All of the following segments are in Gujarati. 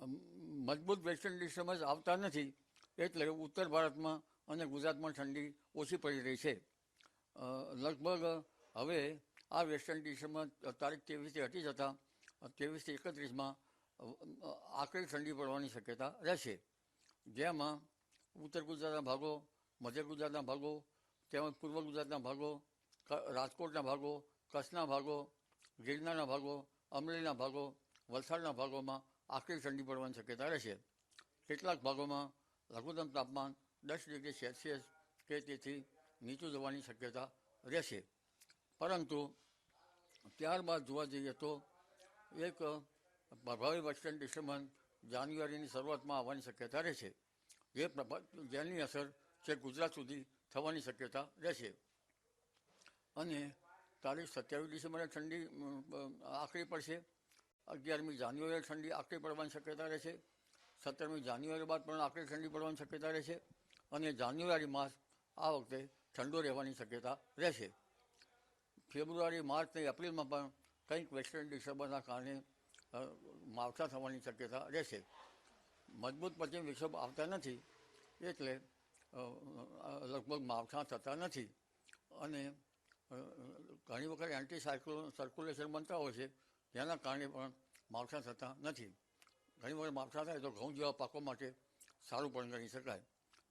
મજબૂત વેસ્ટર્ન ડિસ્ટર્બન્સ આવતા નથી, એટલે ઉત્તર ભારતમાં અને ગુજરાતમાં ઠંડી ઓછી પડી રહી છે. લગભગ હવે આ વેસ્ટર્ન ડિસ્ટર્બન્સ તારીખ 23થી હટી જતાં 23થી 31માં આકરી ઠંડી પડવાની શક્યતા રહેશે, જેમાં ઉત્તર ગુજરાતના ભાગો, મધ્ય ગુજરાતના ભાગો, તેમજ પૂર્વ ગુજરાતના ભાગો, રાજકોટના ભાગો, કચ્છના ભાગો, ગિરનારના ભાગો, અમરેલીના ભાગો, વલસાડના ભાગોમાં આકરી ઠંડી પડવાની શક્યતા રહેશે. કેટલાક ભાગોમાં લઘુત્તમ તાપમાન 10 ડિગ્રી સેલ્સિયસ કે તેથી નીચું જવાની શક્યતા રહેશે. પરંતુ ત્યારબાદ જોવા જઈએ તો એક પ્રભાવી વેસ્ટર્ન ડિસ્ટર્બન્સ જાન્યુઆરીની શરૂઆતમાં આવવાની શક્યતા રહેશે, જેની અસર છે ગુજરાત સુધી થવાની શક્યતા રહેશે. અને તારીખ 27 ડિસેમ્બરે ઠંડી આકરી પડશે. 11મી જાન્યુઆરીએ ઠંડી આકરી પડવાની શક્યતા રહેશે. 17મી જાન્યુઆરી બાદ પણ આકરી ઠંડી પડવાની શક્યતા રહેશે. અને જાન્યુઆરી માસ આ વખતે ઠંડો રહેવાની શક્યતા રહેશે. ફેબ્રુઆરી, માર્ચ અને એપ્રિલમાં પણ કંઈક વેસ્ટર્ન ડિસ્ટર્બન્સના કારણે માવઠા થવાની શક્યતા રહેશે. મજબૂત પશ્ચિમ વિક્ષોભ આવતા નથી, એટલે લગભગ માવઠા થતા નથી. અને ઘણી વખત એન્ટી સર્ક્યુલેશન બનતા હોય છે, જેના કારણે પણ માવઠા થતા નથી. ઘણી વખત માવઠા થાય તો ઘઉં જેવા પાકો માટે સારું પણ ગણી શકાય.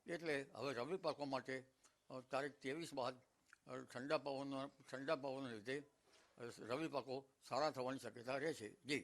એટલે હવે રવિ પાકો માટે તારીખ 23 બાદ ઠંડા પવનના લીધે રવિ પાકો સારા થવાની શક્યતા રહે છે. જી.